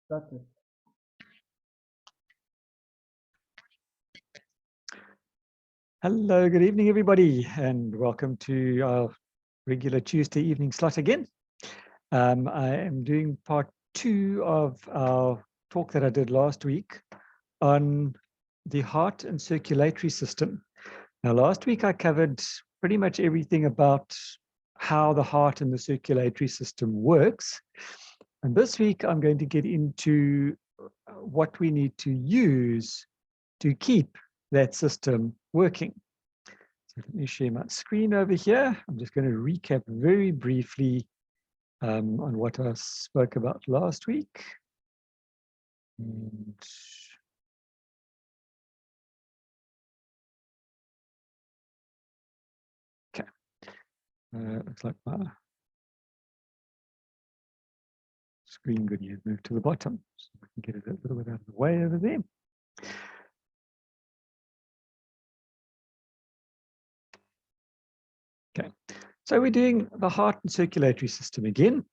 Started. Hello, good evening, everybody, and welcome to our regular Tuesday evening slot again. I am doing part 2 of our talk that I did last week on the heart and circulatory system. Now, last week I covered pretty much everything about how the heart and the circulatory system works. And this week I'm going to get into what we need to use to keep that system working. So let me share my screen over here. I'm just going to recap very briefly on what I spoke about last week. And okay, looks like my screen good here moved to the bottom, so we can get it a little bit out of the way over there. Okay, so we're doing the heart and circulatory system again.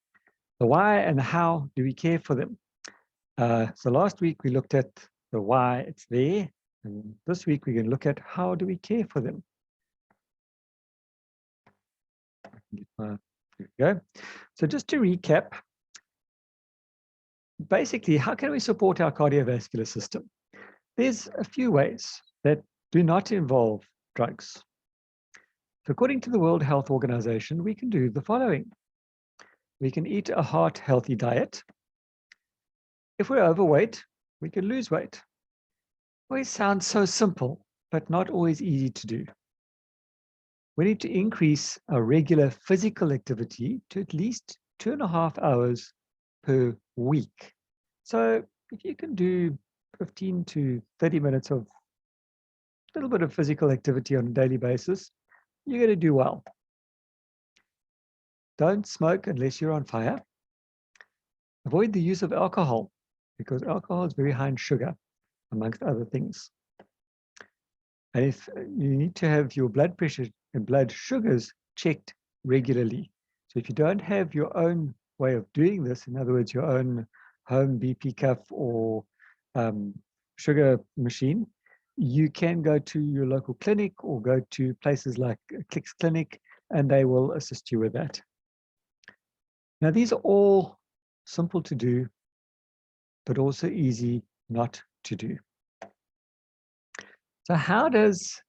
The why and the how do we care for them? So last week we looked at the why, it's there. And this week we're going to look at how do we care for them. There we go. So just to recap, basically, how can we support our cardiovascular system? There's a few ways that do not involve drugs. So according to the World Health Organization, we can do the following. We can eat a heart-healthy diet. If we're overweight, we can lose weight. Always sounds so simple, but not always easy to do. We need to increase our regular physical activity to at least 2.5 hours per week. So if you can do 15 to 30 minutes of a little bit of physical activity on a daily basis, you're going to do well. Don't smoke unless you're on fire. Avoid the use of alcohol because alcohol is very high in sugar, amongst other things. And if you need to have your blood pressure and blood sugars checked regularly. So if you don't have your own way of doing this, in other words, your own home BP cuff or sugar machine, you can go to your local clinic or go to places like Clicks Clinic, and they will assist you with that. Now, these are all simple to do, but also easy not to do. So how does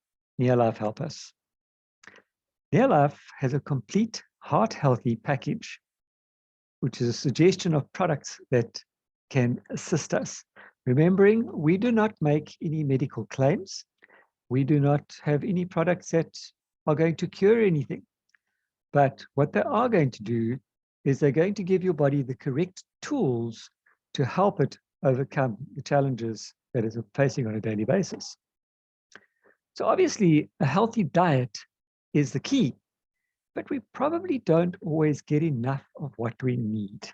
Neolife help us? Neolife has a complete heart-healthy package, which is a suggestion of products that can assist us. Remembering, we do not make any medical claims. We do not have any products that are going to cure anything. But what they are going to do is they're going to give your body the correct tools to help it overcome the challenges that it's facing on a daily basis. So obviously, a healthy diet is the key, but we probably don't always get enough of what we need.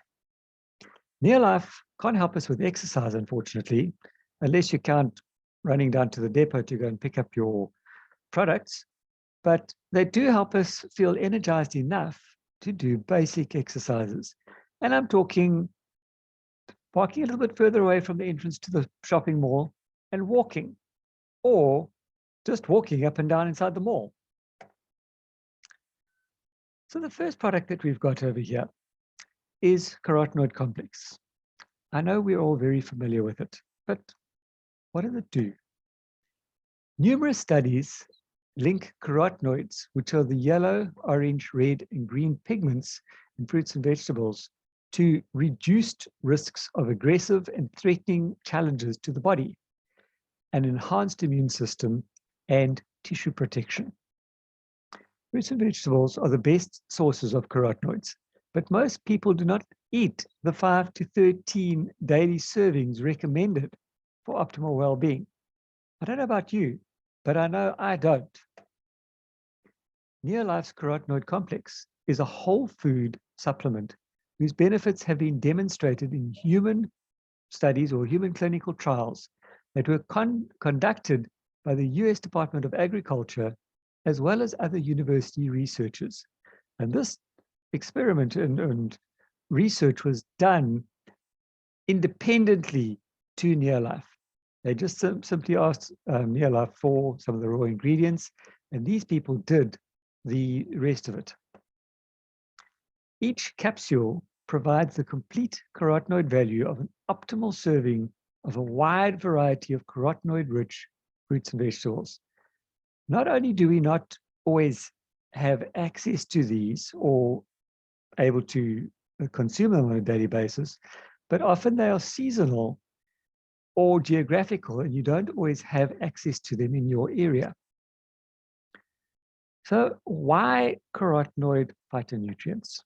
Neolife can't help us with exercise, unfortunately, unless you count running down to the depot to go and pick up your products, but they do help us feel energized enough to do basic exercises. And I'm talking parking a little bit further away from the entrance to the shopping mall and walking, or just walking up and down inside the mall. So the first product that we've got over here is carotenoid complex. I know we're all very familiar with it, but what does it do? Numerous studies link carotenoids, which are the yellow, orange, red, and green pigments in fruits and vegetables, to reduced risks of aggressive and threatening challenges to the body, an enhanced immune system, and tissue protection. Fruits and vegetables are the best sources of carotenoids, but most people do not eat the 5 to 13 daily servings recommended for optimal well-being. I don't know about you, but I know I don't. Neolife's carotenoid complex is a whole food supplement whose benefits have been demonstrated in human studies or human clinical trials that were conducted by the US Department of Agriculture, as well as other university researchers. And this experiment and research was done independently to Neolife. They just simply asked Neolife for some of the raw ingredients, and these people did the rest of it. Each capsule provides the complete carotenoid value of an optimal serving of a wide variety of carotenoid-rich fruits and vegetables. Not only do we not always have access to these or able to consume them on a daily basis, but often they are seasonal or geographical, and you don't always have access to them in your area. So why carotenoid phytonutrients?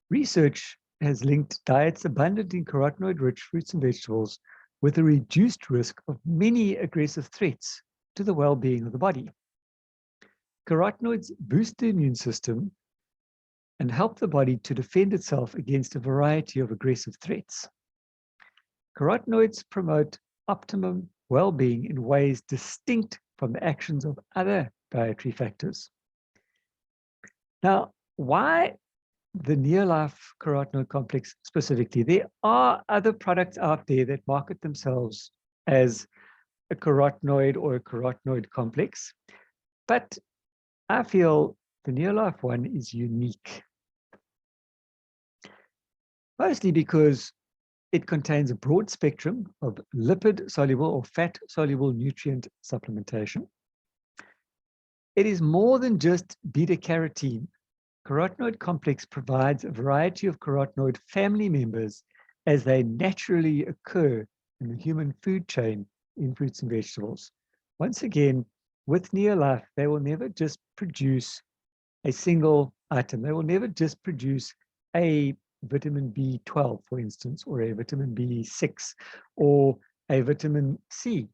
Research has linked diets abundant in carotenoid-rich fruits and vegetables with a reduced risk of many aggressive threats to the well-being of the body. Carotenoids boost the immune system and help the body to defend itself against a variety of aggressive threats. Carotenoids promote optimum well-being in ways distinct from the actions of other dietary factors. Now, why the Neolife carotenoid complex specifically? There are other products out there that market themselves as a carotenoid or a carotenoid complex, but I feel the Neolife one is unique. Mostly because it contains a broad spectrum of lipid-soluble or fat-soluble nutrient supplementation. It is more than just beta-carotene. Carotenoid complex provides a variety of carotenoid family members as they naturally occur in the human food chain in fruits and vegetables. Once again, with Neolife, they will never just produce a single item. They will never just produce a vitamin B12, for instance, or a vitamin B6, or a vitamin C.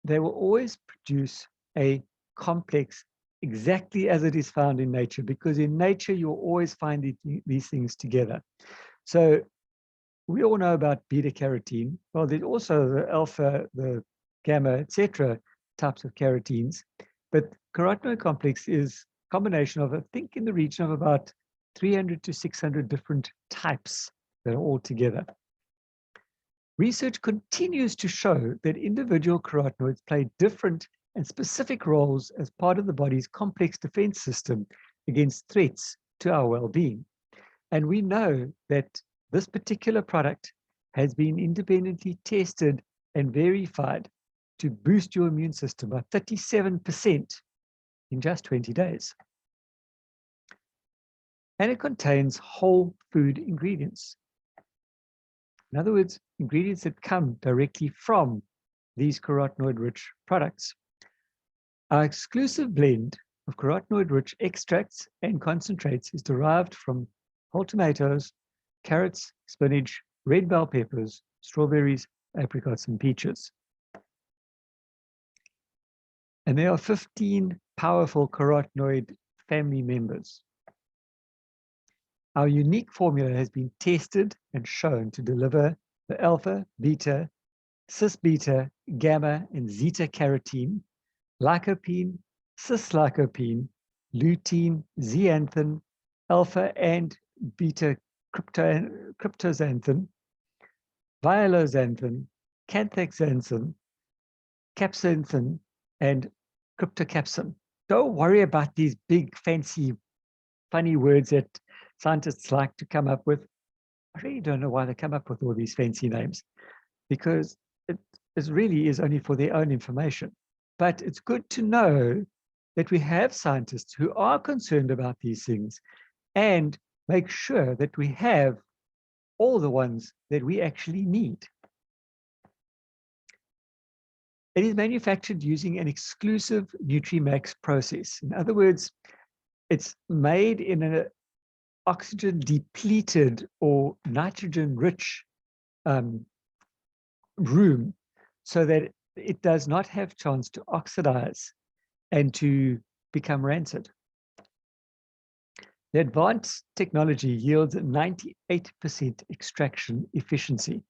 They will always produce a complex exactly as it is found in nature, because in nature, you'll always find these things together. So we all know about beta-carotene. Well, there's also the alpha, the gamma, etc. types of carotenes. But carotenoid complex is a combination of, I think, in the region of about 300 to 600 different types that are all together. Research continues to show that individual carotenoids play different and specific roles as part of the body's complex defense system against threats to our well-being. And we know that this particular product has been independently tested and verified to boost your immune system by 37% in just 20 days. And it contains whole food ingredients. In other words, ingredients that come directly from these carotenoid-rich products. Our exclusive blend of carotenoid-rich extracts and concentrates is derived from whole tomatoes, carrots, spinach, red bell peppers, strawberries, apricots, and peaches. And there are 15 powerful carotenoid family members. Our unique formula has been tested and shown to deliver the alpha, beta, cis-beta, gamma, and zeta-carotene, lycopene, cis-lycopene, lutein, zeaxanthin, alpha and beta cryptoxanthin, violoxanthin, canthaxanthin, capsaicin, and cryptocapsin. Don't worry about these big, fancy, funny words that scientists like to come up with. I really don't know why they come up with all these fancy names, because it really is only for their own information. But it's good to know that we have scientists who are concerned about these things and make sure that we have all the ones that we actually need. It is manufactured using an exclusive Nutrimax process. In other words, it's made in an oxygen depleted or nitrogen rich room so that it does not have chance to oxidize and to become rancid. The advanced technology yields 98% extraction efficiency.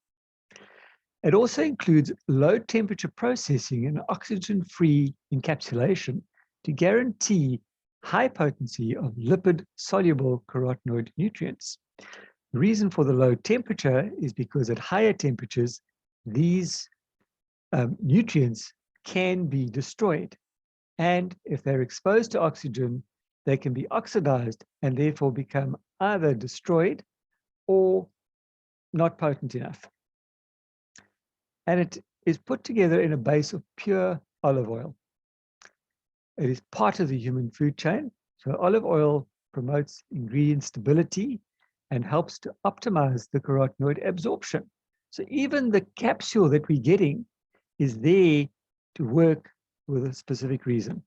It also includes low temperature processing and oxygen-free encapsulation to guarantee high potency of lipid-soluble carotenoid nutrients. The reason for the low temperature is because at higher temperatures, these nutrients can be destroyed. And if they're exposed to oxygen, they can be oxidized and therefore become either destroyed or not potent enough. And it is put together in a base of pure olive oil. It is part of the human food chain. So olive oil promotes ingredient stability and helps to optimize the carotenoid absorption. So even the capsule that we're getting is there to work with a specific reason.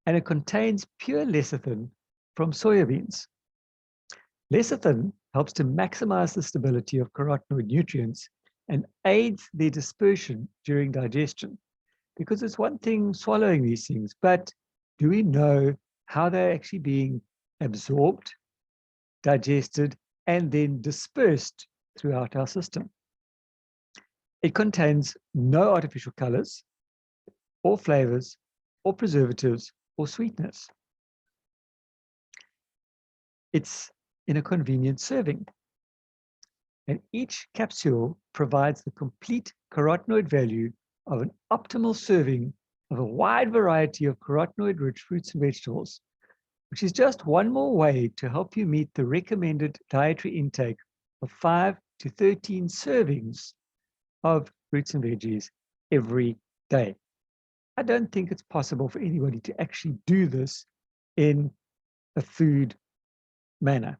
And it contains pure lecithin from soybeans. Lecithin helps to maximize the stability of carotenoid nutrients and aids their dispersion during digestion. Because it's one thing swallowing these things, but do we know how they're actually being absorbed, digested, and then dispersed throughout our system? It contains no artificial colors or flavors or preservatives or sweeteners. It's in a convenient serving. And each capsule provides the complete carotenoid value of an optimal serving of a wide variety of carotenoid-rich fruits and vegetables, which is just one more way to help you meet the recommended dietary intake of 5 to 13 servings of fruits and veggies every day. I don't think it's possible for anybody to actually do this in a food manner.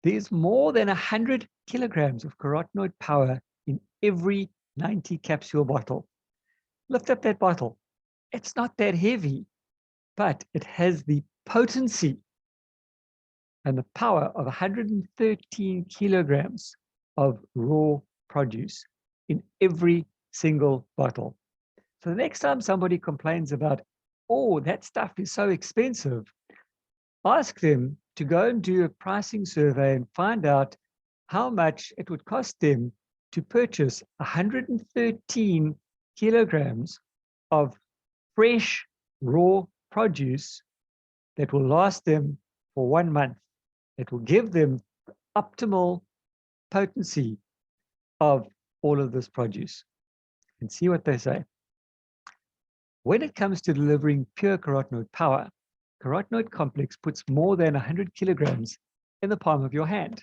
There's more than 100 kilograms of carotenoid power in every 90 capsule bottle. Lift up that bottle. It's not that heavy, but it has the potency and the power of 113 kilograms of raw produce in every single bottle. So the next time somebody complains about, oh, that stuff is so expensive, ask them to go and do a pricing survey and find out how much it would cost them to purchase 113 kilograms of fresh, raw produce that will last them for 1 month. It will give them the optimal potency of all of this produce. And see what they say. When it comes to delivering pure carotenoid power, Carotenoid Complex puts more than 100 kilograms in the palm of your hand.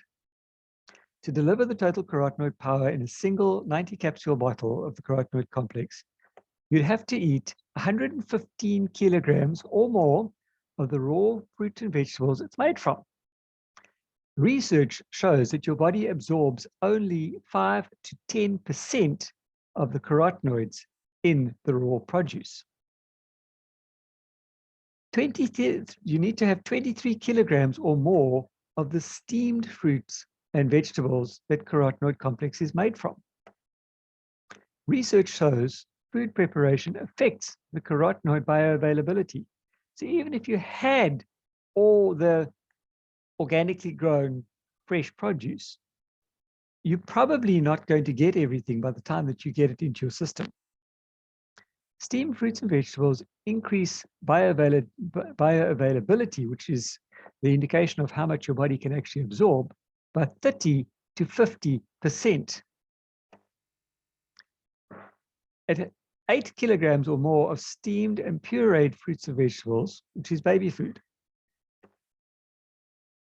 To deliver the total carotenoid power in a single 90 capsule bottle of the Carotenoid Complex, you'd have to eat 115 kilograms or more of the raw fruit and vegetables it's made from. Research shows that your body absorbs only 5 to 10% of the carotenoids in the raw produce. You need to have 23 kilograms or more of the steamed fruits and vegetables that Carotenoid Complex is made from. Research shows food preparation affects the carotenoid bioavailability. So even if you had all the organically grown fresh produce, you're probably not going to get everything by the time that you get it into your system. Steamed fruits and vegetables increase bioavailability, which is the indication of how much your body can actually absorb, by 30 to 50%. At 8 kilograms or more of steamed and pureed fruits and vegetables, which is baby food.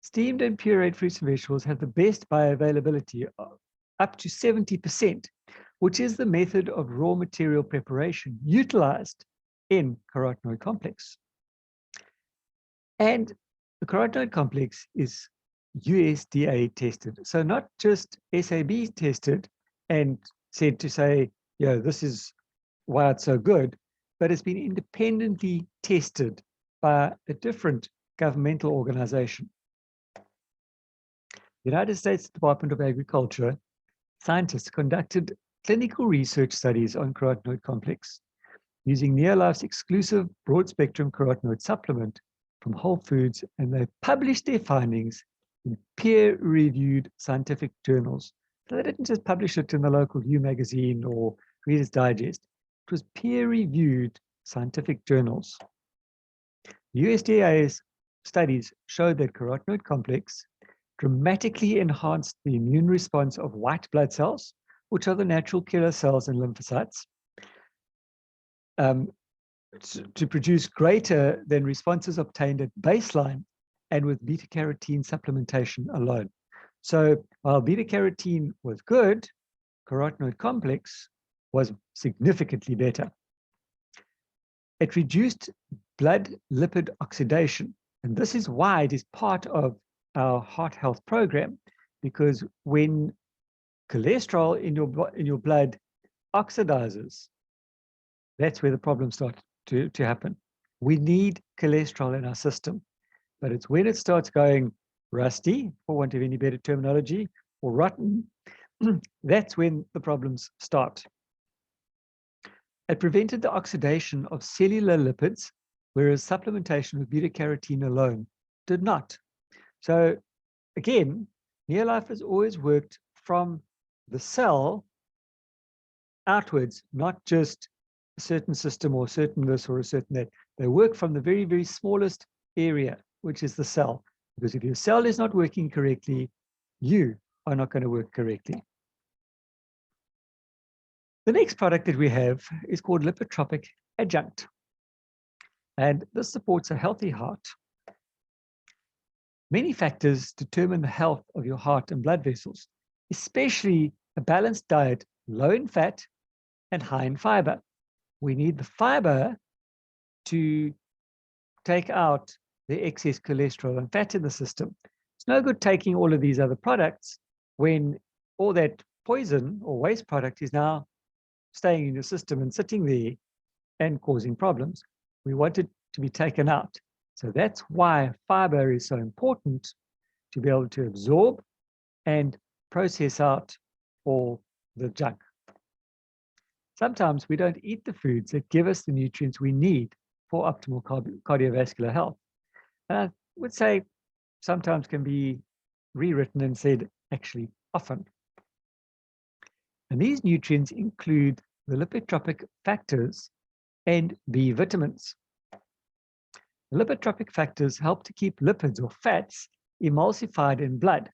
Steamed and pureed fruits and vegetables have the best bioavailability of up to 70%, which is the method of raw material preparation utilized in Carotenoid Complex. And the Carotenoid Complex is USDA tested. So not just SAB tested and said to say, yeah, this is why it's so good, but it's been independently tested by a different governmental organization. The United States Department of Agriculture scientists conducted clinical research studies on Carotenoid Complex using Neolife's exclusive broad-spectrum carotenoid supplement from Whole Foods, and they published their findings in peer-reviewed scientific journals. So they didn't just publish it in the local U magazine or Reader's Digest. It was peer-reviewed scientific journals. The USDA's studies showed that carotenoid complex dramatically enhanced the immune response of white blood cells, which are the natural killer cells and lymphocytes, to produce greater than responses obtained at baseline and with beta-carotene supplementation alone. So while beta-carotene was good, carotenoid complex was significantly better. It reduced blood lipid oxidation, and this is why it is part of our heart health program, because when cholesterol in your blood oxidizes, that's where the problems start to happen. We need cholesterol in our system, but it's when it starts going rusty, for want of any better terminology, or rotten, that's when the problems start. It prevented the oxidation of cellular lipids, whereas supplementation with beta-carotene alone did not. So again, Neolife has always worked from the cell outwards, not just a certain system or a certain this or a certain that. They work from the very, very smallest area, which is the cell. Because if your cell is not working correctly, you are not going to work correctly. The next product that we have is called Lipotropic Adjunct. And this supports a healthy heart. Many factors determine the health of your heart and blood vessels, especially a balanced diet, low in fat and high in fiber. We need the fiber to take out the excess cholesterol and fat in the system. It's no good taking all of these other products when all that poison or waste product is now staying in your system and sitting there and causing problems. We want it to be taken out. So that's why fiber is so important, to be able to absorb and process out all the junk. Sometimes we don't eat the foods that give us the nutrients we need for optimal cardiovascular health. And I would say sometimes can be rewritten and said actually often. And these nutrients include the lipotropic factors and B vitamins. The lipotropic factors help to keep lipids or fats emulsified in blood,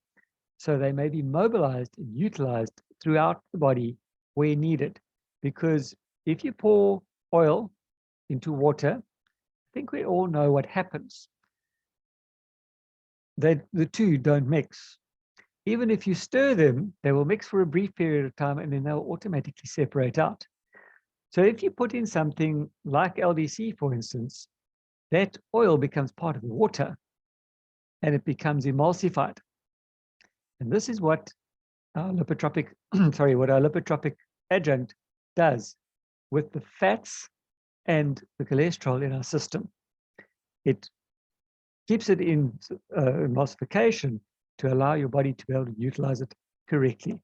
so they may be mobilized and utilized throughout the body where needed. Because if you pour oil into water, I think we all know what happens. The two don't mix. Even if you stir them, they will mix for a brief period of time and then they'll automatically separate out. So if you put in something like LDC, for instance, that oil becomes part of the water and it becomes emulsified. And this is what our lipotropic, what our lipotropic adjunct does with the fats and the cholesterol in our system. It keeps it in emulsification to allow your body to be able to utilize it correctly.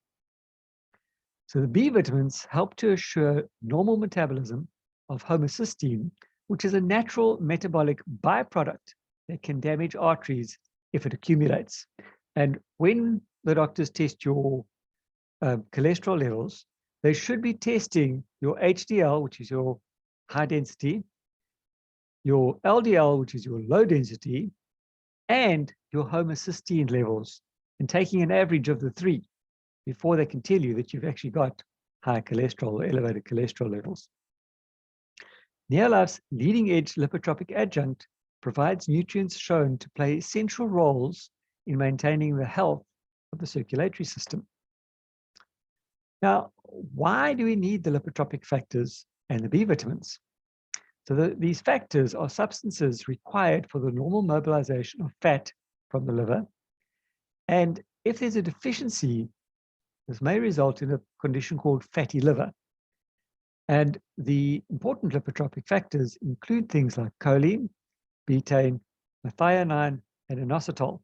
So the B vitamins help to assure normal metabolism of homocysteine, which is a natural metabolic byproduct that can damage arteries if it accumulates. And when the doctors test your cholesterol levels, they should be testing your HDL, which is your high density, your LDL, which is your low density, and your homocysteine levels, and taking an average of the three before they can tell you that you've actually got high cholesterol or elevated cholesterol levels. Neolife's leading-edge lipotropic adjunct provides nutrients shown to play essential roles in maintaining the health of the circulatory system. Now, why do we need the lipotropic factors and the B vitamins? So these factors are substances required for the normal mobilization of fat from the liver. And if there's a deficiency, this may result in a condition called fatty liver. And the important lipotropic factors include things like choline, betaine, methionine, and inositol.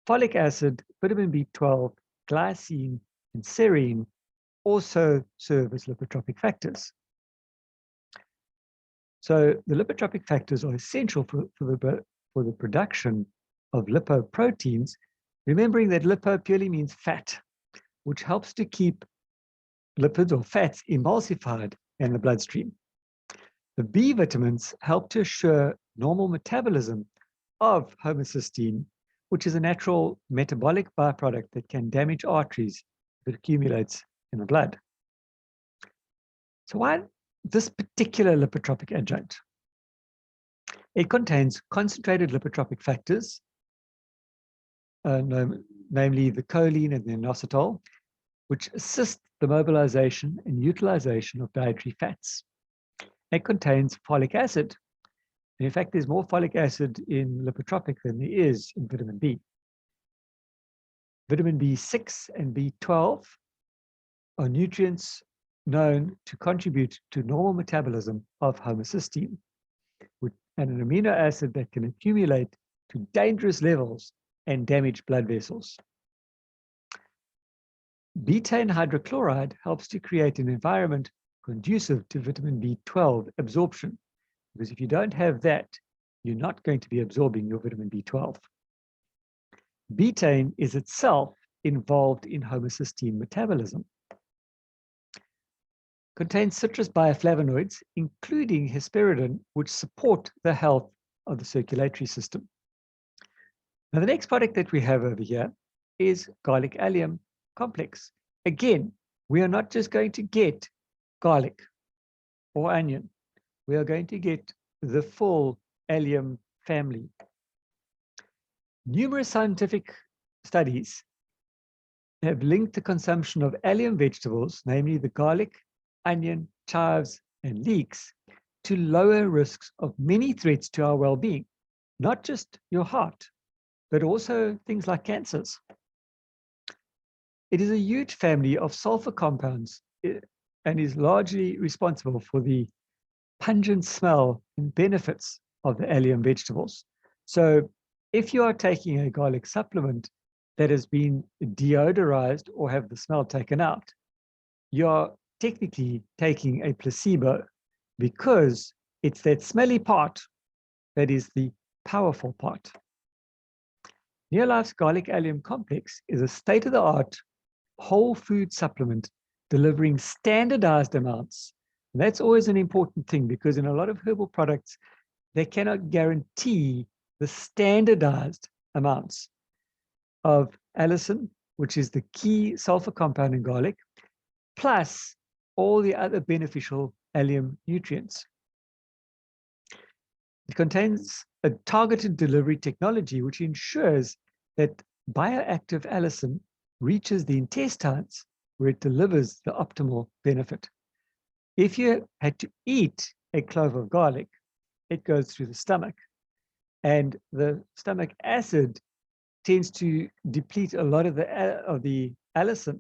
Folic acid, vitamin B12, glycine, and serine also serve as lipotropic factors. So the lipotropic factors are essential for the production of lipoproteins, remembering that lipo purely means fat, which helps to keep lipids or fats emulsified in the bloodstream. The B vitamins help to assure normal metabolism of homocysteine, which is a natural metabolic byproduct that can damage arteries if it accumulates in the blood. So why this particular lipotropic adjunct? It contains concentrated lipotropic factors, namely the choline and the inositol, which assist the mobilization and utilization of dietary fats. It contains folic acid. And in fact, there's more folic acid in lipotropic than there is in vitamin B. Vitamin B6 and B12 are nutrients known to contribute to normal metabolism of homocysteine, and an amino acid that can accumulate to dangerous levels and damage blood vessels. Betaine hydrochloride helps to create an environment conducive to vitamin B12 absorption, because if you don't have that, you're not going to be absorbing your vitamin B12. Betaine is itself involved in homocysteine metabolism. Contains citrus bioflavonoids, including hesperidin, which support the health of the circulatory system. Now, the next product that we have over here is garlic allium complex. Again, we are not just going to get garlic or onion. We are going to get the full allium family. Numerous scientific studies have linked the consumption of allium vegetables, namely the garlic, onion, chives, and leeks, to lower risks of many threats to our well-being, not just your heart, but also things like cancers. It is a huge family of sulfur compounds and is largely responsible for the pungent smell and benefits of the allium vegetables. So if you are taking a garlic supplement that has been deodorized or have the smell taken out, you're technically taking a placebo, because it's that smelly part that is the powerful part. Neolife's garlic allium complex is a state-of-the-art whole food supplement delivering standardized amounts. And that's always an important thing, because in a lot of herbal products, they cannot guarantee the standardized amounts of allicin, which is the key sulfur compound in garlic, plus all the other beneficial allium nutrients. It contains a targeted delivery technology which ensures that bioactive allicin reaches the intestines where it delivers the optimal benefit. If you had to eat a clove of garlic, it goes through the stomach, and the stomach acid tends to deplete a lot of the allicin.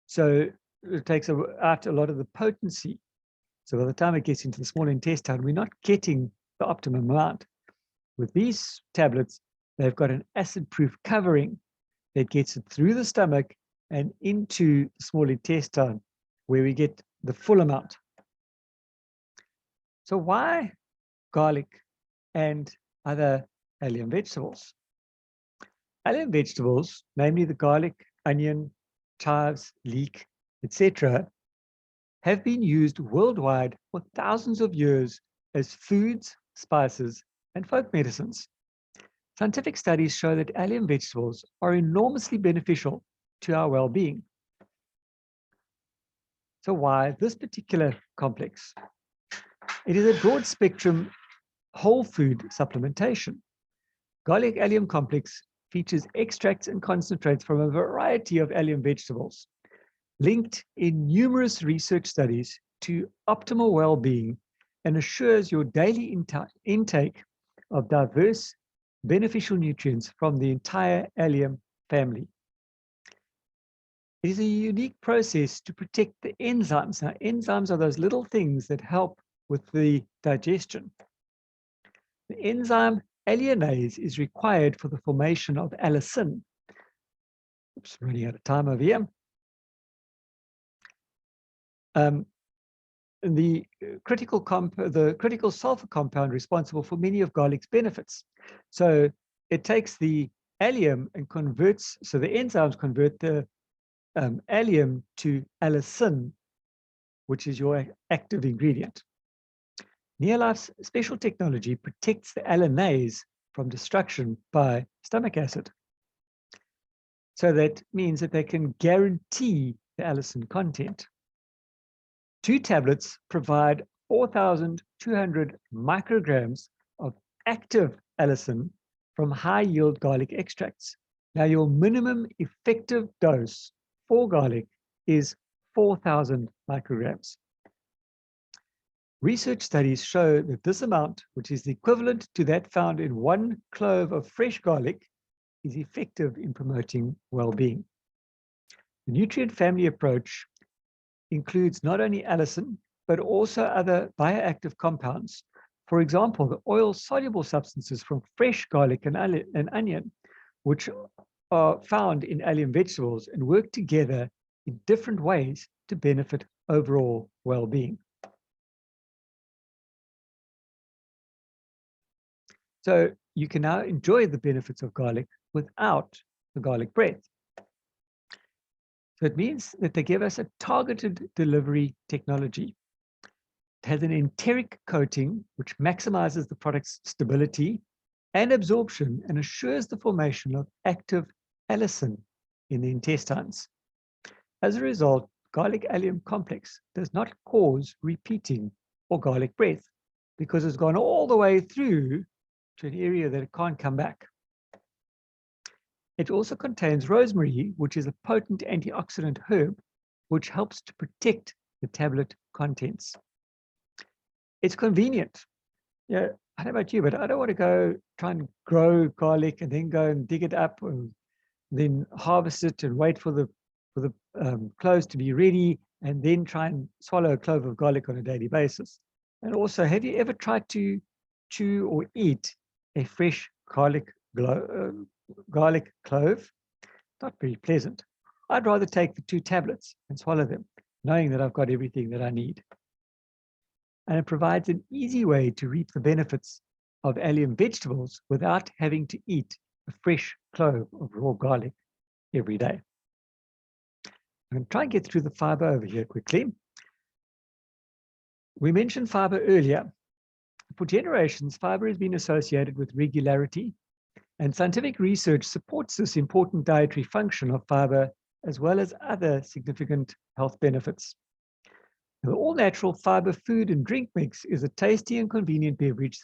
So it takes out a lot of the potency. So by the time it gets into the small intestine, we're not getting the optimum amount. With these tablets, they've got an acid-proof covering that gets it through the stomach and into the small intestine, where we get the full amount. So why garlic and other allium vegetables? Allium vegetables, namely the garlic, onion, chives, leek, etc., have been used worldwide for thousands of years as foods, spices, and folk medicines. Scientific studies show that allium vegetables are enormously beneficial to our well-being. So why this particular complex? It is a broad spectrum whole food supplementation. Garlic allium complex features extracts and concentrates from a variety of allium vegetables, linked in numerous research studies to optimal well-being, and assures your daily intake of diverse beneficial nutrients from the entire allium family. It is a unique process to protect the enzymes. Now, enzymes are those little things that help with the digestion. The enzyme alliinase is required for the formation of allicin. Oops, running out of time over here. The critical sulfur compound responsible for many of garlic's benefits. So it takes the allium and converts, so the enzymes convert the allium to allicin, which is your active ingredient. Neolife's special technology protects the allanase from destruction by stomach acid. So that means that they can guarantee the allicin content. 2 tablets provide 4,200 micrograms of active allicin from high-yield garlic extracts. Now, your minimum effective dose for garlic is 4,000 micrograms. Research studies show that this amount, which is the equivalent to that found in 1 clove of fresh garlic, is effective in promoting well-being. The nutrient family approach includes not only allicin, but also other bioactive compounds. For example, the oil-soluble substances from fresh garlic and onion, which are found in allium vegetables and work together in different ways to benefit overall well-being. So you can now enjoy the benefits of garlic without the garlic breath. So it means that they give us a targeted delivery technology. It has an enteric coating, which maximizes the product's stability and absorption and assures the formation of active allicin in the intestines. As a result, garlic allium complex does not cause repeating or garlic breath because it's gone all the way through to an area that it can't come back. It also contains rosemary, which is a potent antioxidant herb, which helps to protect the tablet contents. It's convenient. Yeah, I don't know about you, but I don't want to go try and grow garlic and then go and dig it up and then harvest it and wait for the cloves to be ready and then try and swallow a clove of garlic on a daily basis. And also, have you ever tried to chew or eat a fresh garlic clove? Not very pleasant. I'd rather take the 2 tablets and swallow them, knowing that I've got everything that I need. And it provides an easy way to reap the benefits of allium vegetables without having to eat a fresh clove of raw garlic every day. I'm going to try and get through the fiber over here quickly. We mentioned fiber earlier. For generations, fiber has been associated with regularity, and scientific research supports this important dietary function of fiber, as well as other significant health benefits. The all-natural fiber food and drink mix is a tasty and convenient beverage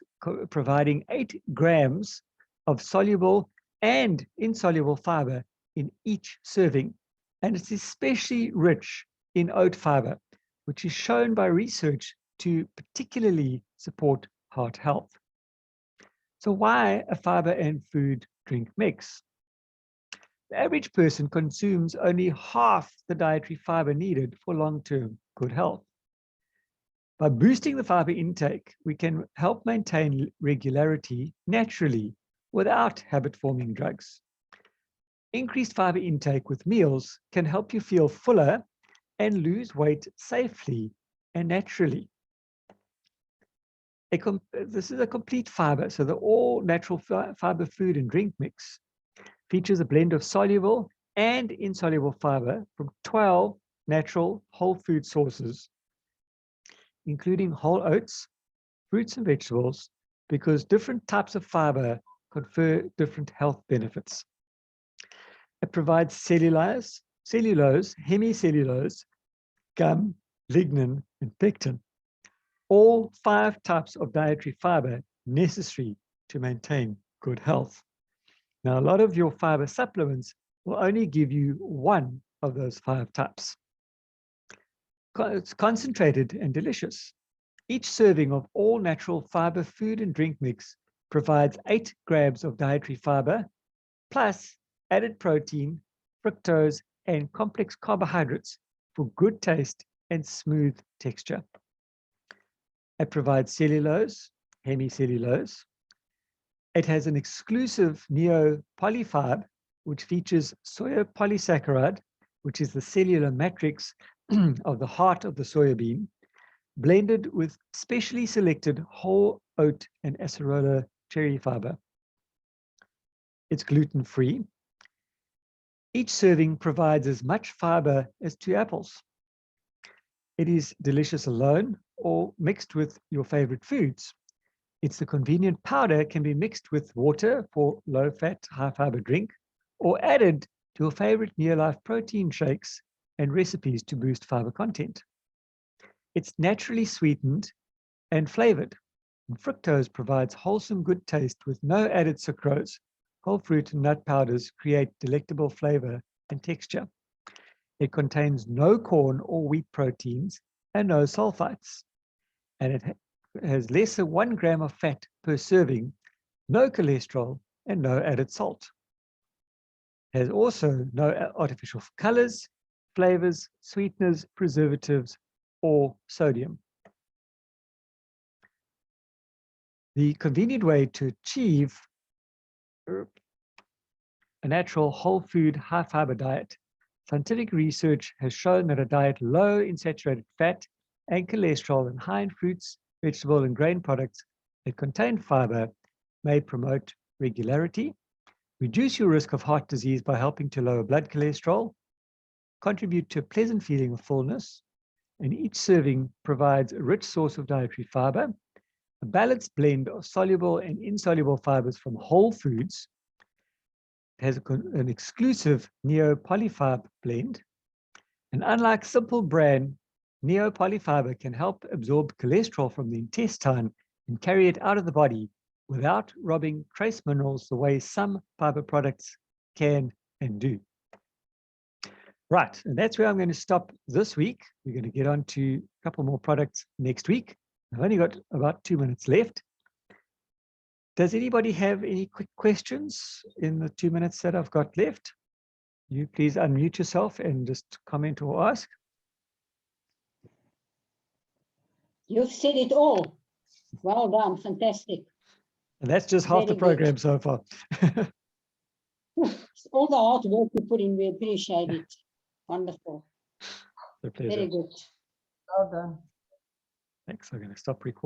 providing 8 grams of soluble and insoluble fiber in each serving. And it's especially rich in oat fiber, which is shown by research to particularly support heart health. So why a fiber and food drink mix? The average person consumes only half the dietary fiber needed for long-term good health. By boosting the fiber intake, we can help maintain regularity naturally without habit-forming drugs. Increased fiber intake with meals can help you feel fuller and lose weight safely and naturally. This is a complete fiber, so the all-natural fiber food and drink mix features a blend of soluble and insoluble fiber from 12 natural whole food sources, including whole oats, fruits and vegetables, because different types of fiber confer different health benefits. It provides cellulose, hemicellulose, gum, lignin, and pectin, all 5 types of dietary fiber necessary to maintain good health. Now, a lot of your fiber supplements will only give you 1 of those 5 types. It's concentrated and delicious. Each serving of all natural fiber food and drink mix provides 8 grams of dietary fiber, plus added protein, fructose, and complex carbohydrates for good taste and smooth texture. It provides cellulose, hemicellulose. It has an exclusive neopolyfibe, which features soya polysaccharide, which is the cellular matrix of the heart of the soybean, blended with specially selected whole oat and acerola cherry fiber. It's gluten-free. Each serving provides as much fiber as 2 apples. It is delicious alone or mixed with your favorite foods. It's the convenient powder can be mixed with water for low-fat, high-fiber drink, or added to your favorite Neolife protein shakes and recipes to boost fiber content. It's naturally sweetened and flavored. And fructose provides wholesome good taste with no added sucrose. Whole fruit and nut powders create delectable flavor and texture. It contains no corn or wheat proteins and no sulfites. And it has less than 1 gram of fat per serving, no cholesterol, and no added salt. It has also no artificial colors, flavors, sweeteners, preservatives, or sodium. The convenient way to achieve a natural whole food, high fiber diet. Scientific research has shown that a diet low in saturated fat and cholesterol and high in fruits, vegetable, and grain products that contain fiber may promote regularity, reduce your risk of heart disease by helping to lower blood cholesterol, contribute to a pleasant feeling of fullness, and each serving provides a rich source of dietary fiber, a balanced blend of soluble and insoluble fibers from whole foods. It has an exclusive Neo Polyfiber blend. And unlike Simple Bran, Neo Polyfiber can help absorb cholesterol from the intestine and carry it out of the body without robbing trace minerals the way some fiber products can and do. Right, and that's where I'm going to stop this week. We're going to get on to a couple more products next week. I've only got about 2 minutes left. Does anybody have any quick questions in the 2 minutes that I've got left? You please unmute yourself and just comment or ask. You've said it all. Well done, fantastic. And that's just half the program so far. All the hard work you put in, we appreciate it. Wonderful. It's a pleasure. Very good. Well done. Thanks. I'm going to stop recording.